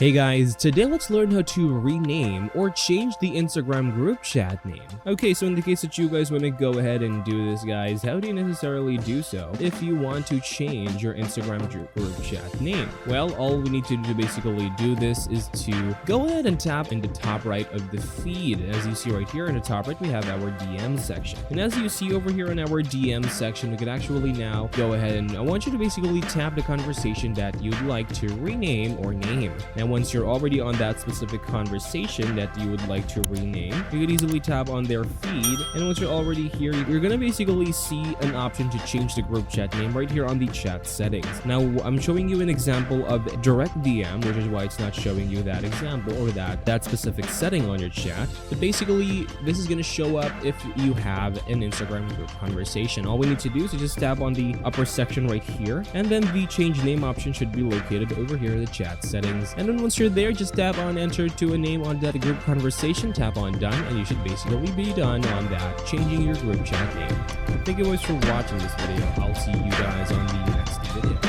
Hey guys, today let's learn how to rename or change the Instagram group chat name. Okay, so in the case that you guys want to go ahead and do this, guys, how do you necessarily do so if you want to change your Instagram group chat name? Well, all we need to do to basically do this is to go ahead and tap in the top right of the feed. As you see right here in the top right, we have our DM section. And as you see over here in our DM section, we can actually now go ahead and I want you to basically tap the conversation that you'd like to rename or name. Now, once you're already on that specific conversation that you would like to rename, you can easily tap on their feed, and once you're already here, you're gonna basically see an option to change the group chat name right here on the chat settings. Now, I'm showing you an example of direct DM, which is why it's not showing you that example or that specific setting on your chat. But basically, this is gonna show up if you have an Instagram group conversation. All we need to do is just tap on the upper section right here, and then the change name option should be located over here in the chat settings. And then once you're there, just tap on enter to a name on that group conversation, tap on done, and you should basically be done on that, changing your group chat name. Thank you guys for watching this video. I'll see you guys on the next video.